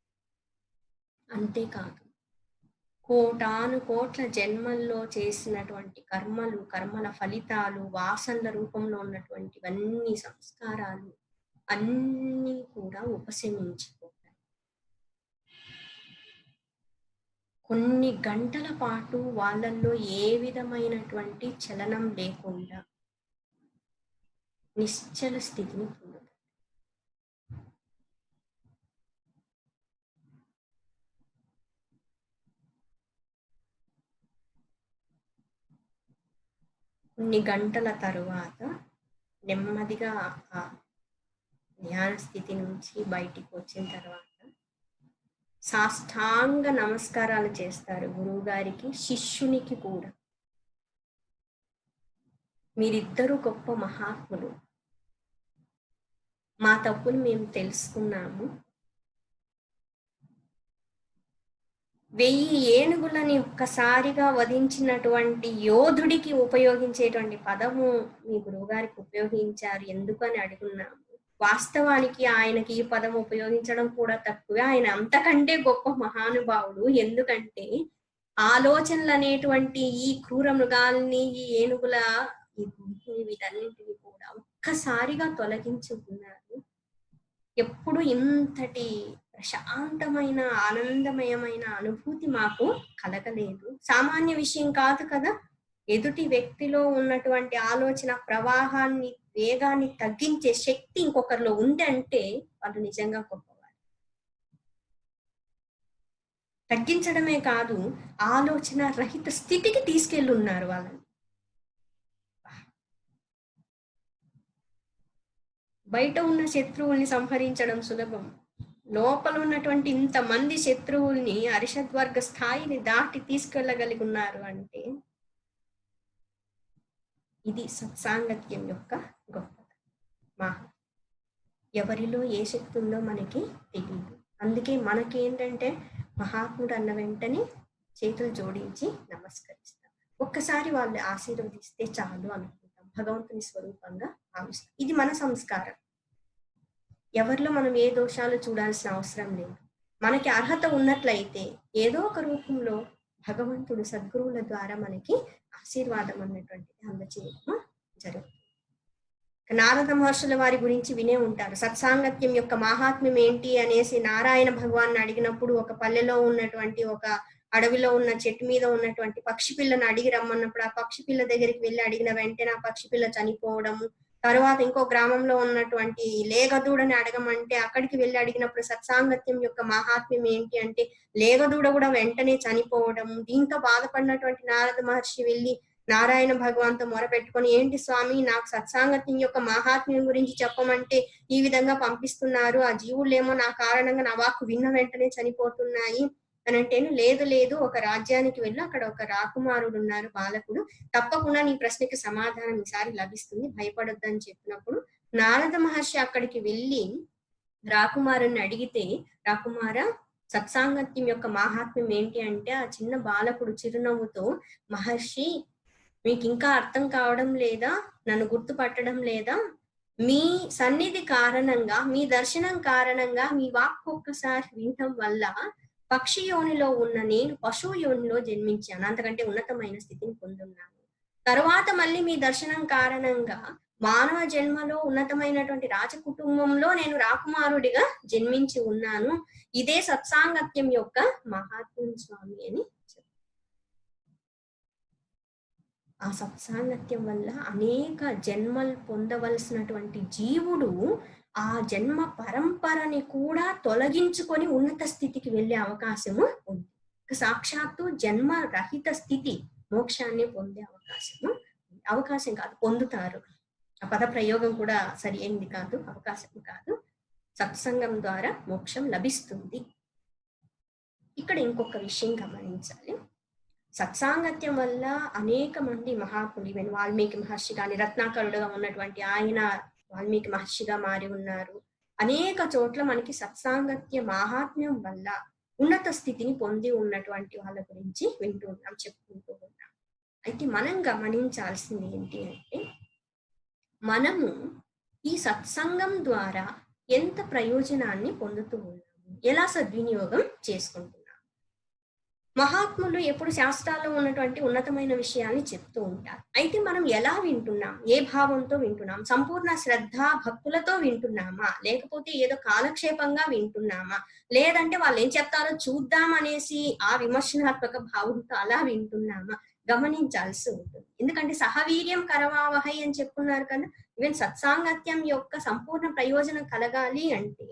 అంతేకాదు, కోటాను కోట్ల జన్మల్లో చేసినటువంటి కర్మలు, కర్మల ఫలితాలు, వాసనల రూపంలో ఉన్నటువంటివన్నీ సంస్కారాలు అన్నీ కూడా ఉపశమించిపోతాయి. కొన్ని గంటల పాటు వాళ్ళల్లో ఏ విధమైనటువంటి చలనం లేకుండా నిశ్చల స్థితిని పొందుతారు. కొన్ని గంటల తరువాత నెమ్మదిగా ఆ ధ్యాన స్థితి నుంచి బయటికి వచ్చిన తర్వాత సాష్టాంగ నమస్కారాలు చేస్తారు గురువు గారికి, శిష్యునికి కూడా. మీరిద్దరూ గొప్ప మహాత్ములు. మా తప్పును మేము తెలుసుకున్నాము. 1000 ఏనుగులని ఒక్కసారిగా వధించినటువంటి యోధుడికి ఉపయోగించేటువంటి పదము మీ గురువుగారికి ఉపయోగించారు ఎందుకు అని అడుగున్నాము. వాస్తవానికి ఆయనకి ఈ పదం ఉపయోగించడం కూడా తక్కువే. ఆయన అంతకంటే గొప్ప మహానుభావుడు. ఎందుకంటే ఆలోచనలు అనేటువంటి ఈ క్రూర మృగాల్ని, ఈ ఏనుగుల వీటన్నింటినీ కూడా ఒక్కసారిగా తొలగించి ఉన్నారు. ఎప్పుడు ఇంతటి ప్రశాంతమైన, ఆనందమయమైన అనుభూతి మాకు కలగలేదు. సామాన్య విషయం కాదు కదా. ఎదుటి వ్యక్తిలో ఉన్నటువంటి ఆలోచన ప్రవాహాన్ని, వేగాన్ని తగ్గించే శక్తి ఇంకొకరిలో ఉంది అంటే వాళ్ళు నిజంగా గొప్పవారు. తగ్గించడమే కాదు, ఆలోచన రహిత స్థితికి తీసుకెళ్ళి ఉన్నారు వాళ్ళని. బయట ఉన్న శత్రువుల్ని సంహరించడం సులభం. లోపల ఉన్నటువంటి ఇంతమంది శత్రువుల్ని అరిషద్వర్గ స్థాయిని దాటి తీసుకెళ్ళగలిగి ఉన్నారు అంటే ఇది సత్సాంగత్యం యొక్క గొప్పతనం. ఎవరిలో ఏ శక్తి ఉందో మనకి తెలియదు. అందుకే మనకేంటంటే మహాత్ముడు అన్న వెంటనే చేతులు జోడించి నమస్కరిస్తాం. ఒక్కసారి వాళ్ళు ఆశీర్వదిస్తే చాలు అనుకుంటాం. భగవంతుని స్వరూపంగా భావిస్తాం. ఇది మన సంస్కారం. ఎవరిలో మనం ఏ దోషాలు చూడాల్సిన అవసరం లేదు. మనకి అర్హత ఉన్నట్లయితే ఏదో ఒక రూపంలో భగవంతుడు సద్గురువుల ద్వారా మనకి ఆశీర్వాదం అన్నటువంటిది అందచేయడం జరుగుతుంది. నారద మహర్షుల వారి గురించి వినే ఉంటారు. సత్సాంగత్యం యొక్క మహాత్మ్యం ఏంటి అనేసి నారాయణ భగవాన్ అడిగినప్పుడు, ఒక పల్లెలో ఉన్నటువంటి, ఒక అడవిలో ఉన్న చెట్టు మీద ఉన్నటువంటి పక్షి పిల్లను అడిగి రమ్మన్నప్పుడు, ఆ పక్షి పిల్ల దగ్గరికి వెళ్ళి అడిగిన వెంటనే ఆ పక్షి పిల్ల చనిపోవడము, తర్వాత ఇంకో గ్రామంలో ఉన్నటువంటి లేగదూడని అడగమంటే అక్కడికి వెళ్ళి అడిగినప్పుడు సత్సాంగత్యం యొక్క మహాత్మ్యం ఏంటి అంటే లేగదూడ కూడా వెంటనే చనిపోవడము. దీంతో బాధపడినటువంటి నారద మహర్షి వెళ్ళి నారాయణ భగవాన్తో మొరపెట్టుకొని, ఏంటి స్వామి, నాకు సత్సాంగత్యం యొక్క మహాత్మ్యం గురించి చెప్పమంటే ఈ విధంగా పంపిస్తున్నారు, ఆ జీవులేమో నా కారణంగా నా వాక్కు విన్న వెంటనే చనిపోతున్నాయి అని అంటేను, లేదు లేదు, ఒక రాజ్యానికి వెళ్ళి అక్కడ ఒక రాకుమారుడు ఉన్నారు, బాలకుడు, తప్పకుండా నీ ప్రశ్నకి సమాధానం ఈసారి లభిస్తుంది, భయపడొద్దని చెప్పినప్పుడు నారద మహర్షి అక్కడికి వెళ్ళి రాకుమారుని అడిగితే, రాకుమార, సత్సాంగత్యం యొక్క మాహాత్మ్యం ఏంటి అంటే, ఆ చిన్న బాలకుడు చిరునవ్వుతో, మహర్షి మీకు ఇంకా అర్థం కావడం లేదా, నన్ను గుర్తుపట్టడం లేదా, మీ సన్నిధి కారణంగా, మీ దర్శనం కారణంగా, మీ వాక్కు ఒక్కసారి వినటం వల్ల పక్షి యోనిలో ఉన్న నేను పశువు యోనిలో జన్మించాను, అంతకంటే ఉన్నతమైన స్థితిని పొందున్నాను. తరువాత మళ్ళీ మీ దర్శనం కారణంగా మానవ జన్మలో ఉన్నతమైనటువంటి రాజ కుటుంబంలో నేను రాకుమారుడిగా జన్మించి ఉన్నాను. ఇదే సత్సాంగత్యం యొక్క మహాత్మ్యం స్వామి అని చెప్పారు. ఆ సత్సాంగత్యం వల్ల అనేక జన్మలు పొందవలసినటువంటి జీవుడు ఆ జన్మ పరంపరని కూడా తొలగించుకొని ఉన్నత స్థితికి వెళ్ళే అవకాశము ఉంది. సాక్షాత్తు జన్మ రహిత స్థితి, మోక్షాన్ని పొందే అవకాశం కాదు, పొందుతారు. ఆ పద ప్రయోగం కూడా సరి అయింది కాదు, అవకాశం కాదు. సత్సంగం ద్వారా మోక్షం లభిస్తుంది. ఇక్కడ ఇంకొక విషయం గమనించాలి. సత్సాంగత్యం వల్ల అనేక మంది మహాత్ములు, ఈవెన్ వాల్మీకి మహర్షి కానీ, రత్నాకరుడుగా ఉన్నటువంటి ఆయన వాల్మీకి మహర్షిగా మారి ఉన్నారు. అనేక చోట్ల మనకి సత్సాంగత్య మహాత్మ్యం వల్ల ఉన్నత స్థితిని పొంది ఉన్నటువంటి వాళ్ళ గురించి వింటూ ఉన్నాం, చెప్పుకుంటూ ఉన్నాం. అయితే మనం గమనించాల్సింది ఏంటి అంటే, మనము ఈ సత్సంగం ద్వారా ఎంత ప్రయోజనాన్ని పొందుతూ ఉన్నాము, ఎలా సద్వినియోగం చేసుకుంటున్నాం. మహాత్ములు ఎప్పుడు శాస్త్రాల్లో ఉన్నటువంటి ఉన్నతమైన విషయాన్ని చెప్తూ ఉంటారు. అయితే మనం ఎలా వింటున్నాం, ఏ భావంతో వింటున్నాం, సంపూర్ణ శ్రద్ధ భక్తులతో వింటున్నామా, లేకపోతే ఏదో కాలక్షేపంగా వింటున్నామా, లేదంటే వాళ్ళు ఏం చెప్తారో చూద్దాం అనేసి ఆ విమర్శనాత్మక భావంతో అలా వింటున్నామా, గమనించాల్సి ఉంటుంది. ఎందుకంటే సహవీర్యం కరవావహై అని చెప్పుకున్నారు కదా. ఈవెన్ సత్సాంగత్యం యొక్క సంపూర్ణ ప్రయోజనం కలగాలి అంటే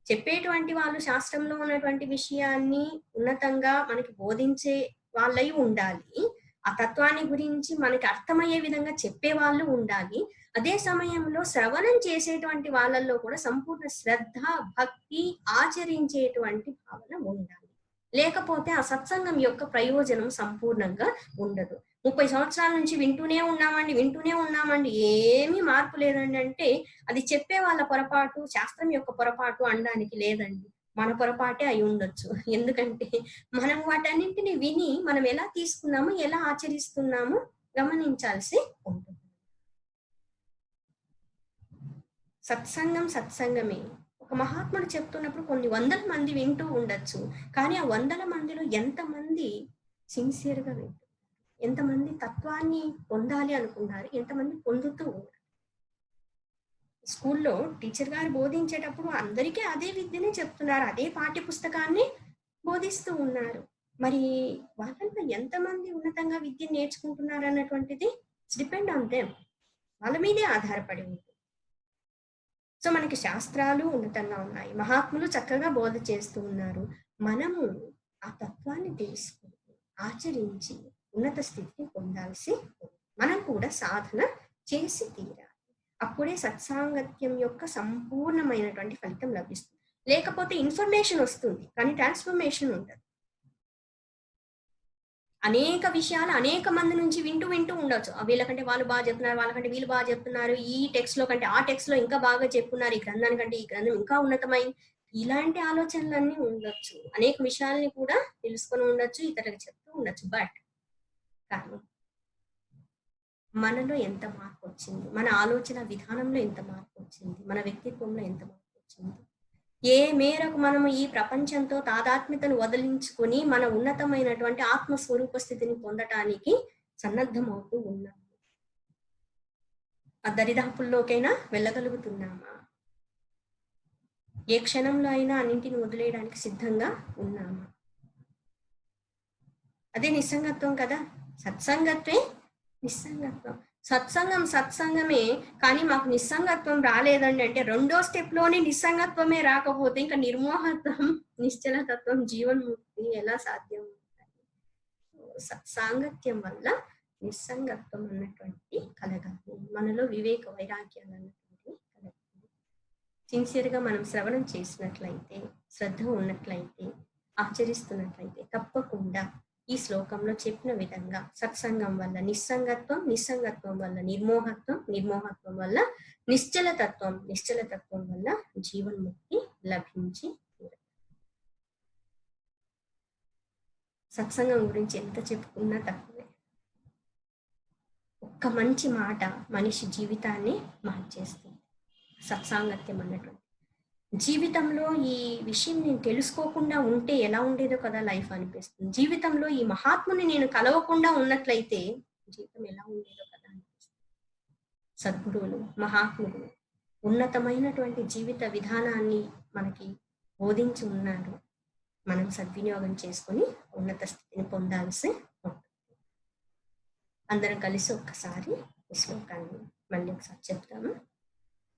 చెప్పేటువంటి వాళ్ళు శాస్త్రంలో ఉన్నటువంటి విషయాన్ని ఉన్నతంగా మనకి బోధించే వాళ్ళై ఉండాలి. ఆ తత్వాన్ని గురించి మనకి అర్థమయ్యే విధంగా చెప్పే వాళ్ళు ఉండాలి. అదే సమయంలో శ్రవణం చేసేటువంటి వాళ్ళల్లో కూడా సంపూర్ణ శ్రద్ధ, భక్తి, ఆచరించేటువంటి భావన ఉండాలి. లేకపోతే ఆ సత్సంగం యొక్క ప్రయోజనం సంపూర్ణంగా ఉండదు. 30 సంవత్సరాల నుంచి వింటూనే ఉన్నామండి, ఏమీ మార్పు లేదండి అంటే అది చెప్పే వాళ్ళ పొరపాటు, శాస్త్రం యొక్క పొరపాటు అనడానికి లేదండి, మన పొరపాటే అయి ఉండొచ్చు. ఎందుకంటే మనం వాటన్నింటిని విని మనం ఎలా తీసుకున్నాము, ఎలా ఆచరిస్తున్నాము గమనించాల్సి ఉంటుంది. సత్సంగమే. ఒక మహాత్ముడు చెప్తున్నప్పుడు కొన్ని వందల మంది వింటూ ఉండొచ్చు, కానీ ఆ 100 మందిలో ఎంతమంది సిన్సియర్గా వింటారు, ఎంతమంది తత్వాన్ని పొందాలి అనుకున్నారు, ఎంతమంది పొందుతూ ఉన్నారు. స్కూల్లో టీచర్ గారు బోధించేటప్పుడు అందరికీ అదే విద్యనే చెప్తున్నారు, అదే పాఠ్య పుస్తకాన్ని బోధిస్తూ ఉన్నారు. మరి వాళ్ళంతా ఎంతమంది ఉన్నతంగా విద్య నేర్చుకుంటున్నారు అన్నటువంటిది డిపెండ్ ఆన్ దెమ్, వాళ్ళ మీదే ఆధారపడి ఉంటుంది. సో మనకి శాస్త్రాలు ఉన్నతంగా ఉన్నాయి, మహాత్ములు చక్కగా బోధ చేస్తూ ఉన్నారు. మనము ఆ తత్వాన్ని తెలుసుకుని ఆచరించి ఉన్నత స్థితిని పొందాల్సి ఉంది. మనం కూడా సాధన చేసి తీరాలి. అప్పుడే సత్సాంగత్యం యొక్క సంపూర్ణమైనటువంటి ఫలితం లభిస్తుంది. లేకపోతే ఇన్ఫర్మేషన్ వస్తుంది కానీ ట్రాన్స్ఫర్మేషన్ ఉండదు. అనేక విషయాలు అనేక మంది నుంచి వింటూ ఉండొచ్చు, వీళ్ళకంటే వాళ్ళు బాగా చెప్తున్నారు, వాళ్ళకంటే వీళ్ళు బాగా చెప్తున్నారు, ఈ టెక్స్ట్ లో కంటే ఆ టెక్స్ట్ లో ఇంకా బాగా చెప్పున్నారు, ఈ గ్రంథానికంటే ఈ గ్రంథం ఇంకా ఉన్నతమైంది, ఇలాంటి ఆలోచనలన్నీ ఉండొచ్చు. అనేక విషయాల్ని కూడా తెలుసుకొని ఉండొచ్చు, ఇతరులకు చెప్తూ ఉండొచ్చు. బట్ కానీ మనలో ఎంత మార్పు వచ్చింది, మన ఆలోచన విధానంలో ఎంత మార్పు వచ్చింది, మన వ్యక్తిత్వంలో ఎంత మార్పు వచ్చింది, ఏ మేరకు మనము ఈ ప్రపంచంతో తాదాత్మ్యతను వదిలించుకొని మన ఉన్నతమైనటువంటి ఆత్మస్వరూప స్థితిని పొందటానికి సన్నద్ధమవుతూ ఉన్నాము. ఆ దరిదాపుల్లోకైనా వెళ్ళగలుగుతున్నామా, ఏ క్షణంలో అయినా అన్నింటిని వదిలేయడానికి సిద్ధంగా ఉన్నామా? అదే నిస్సంగత్వం కదా. సత్సంగత్వే నిస్సంగత్వం. సత్సంగమే కానీ మాకు నిస్సంగత్వం రాలేదండి అంటే రెండో స్టెప్ లోనే నిస్సంగత్వమే రాకపోతే ఇంకా నిర్మోహత్వం, నిశ్చలతత్వం, జీవన్ముక్తి ఎలా సాధ్యం? సత్సాంగత్యం వల్ల నిస్సంగత్వం అన్నటువంటి కలగాలి, మనలో వివేక వైరాగ్యాలు అన్నటువంటి కలగాలి. సిన్సియర్గా మనం శ్రవణం చేసినట్లయితే, శ్రద్ధ ఉన్నట్లయితే, ఆచరిస్తున్నట్లయితే తప్పకుండా ఈ శ్లోకంలో చెప్పిన విధంగా సత్సంగం వల్ల నిస్సంగత్వం, నిస్సంగత్వం వల్ల నిర్మోహత్వం, నిర్మోహత్వం వల్ల నిశ్చలతత్వం, నిశ్చలతత్వం వల్ల జీవన్ముక్తి లభించి సత్సంగం గురించి ఎంత చెప్పుకున్నా తక్కువే. ఒక్క మంచి మాట మనిషి జీవితాన్ని మార్చేస్తుంది. సత్సాంగత్యం అన్నటువంటి జీవితంలో ఈ విషయం నేను తెలుసుకోకుండా ఉంటే ఎలా ఉండేదో కదా లైఫ్ అనిపిస్తుంది. జీవితంలో ఈ మహాత్ముని నేను కలవకుండా ఉన్నట్లయితే జీవితం ఎలా ఉండేదో కదా అనిపిస్తుంది. సద్గురువులు, మహాత్ములు ఉన్నతమైనటువంటి జీవిత విధానాన్ని మనకి బోధించి ఉన్నారు. మనం సద్వినియోగం చేసుకొని ఉన్నత స్థితిని పొందాల్సి ఉంటుంది. అందరం కలిసి ఒక్కసారి ఈ శ్లోకాన్ని మళ్ళీ ఒకసారి చెప్తాము.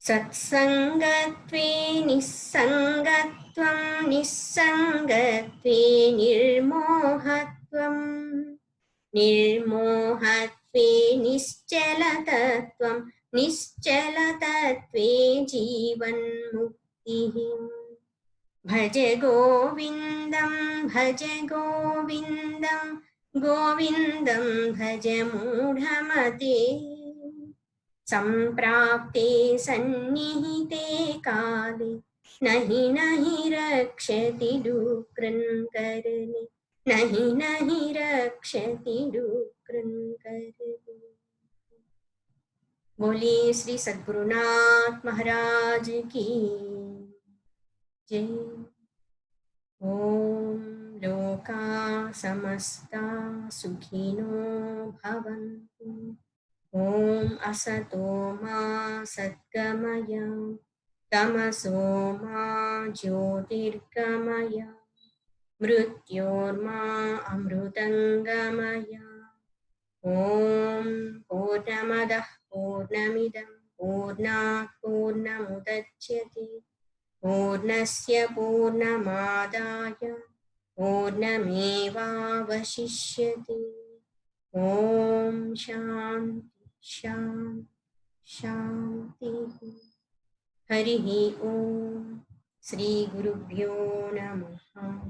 సత్సంగత్వే నిస్సంగత్వం, నిస్సంగత్వే నిర్మోహత్వం, నిర్మోహత్వే నిశ్చలతత్వం, నిశ్చలతత్వే జీవన్ముక్తిః. భజ గోవిందం భజ గోవిందం, గోవిందం భజ మూఢమతే. సంప్రాప్తే సన్నిహితే కాలే నహి నహి రక్షతి డుక్రన్కరణే, నహి నహి రక్షతి డుక్రన్కరణే. बोलिए श्री सद्गुरुनाथ महाराज की जय। ओम लोका समस्ता सुखिनो भवन्तु। ओम असतो मा सद्गमय, तमसो मा ज्योतिर्गमय, मृत्योर्मा अमृतंगमय। ओम पूर्णमदः पूर्णमिदं पूर्णात् पूर्णमुदच्यते, पूर्णस्य पूर्णमादाय पूर्णमेवावशिष्यते। ओम शांति शांति शांति। हरिः ओम। श्री गुरुभ्यो नमः।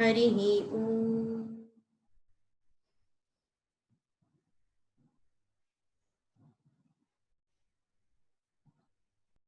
हरिः ओम।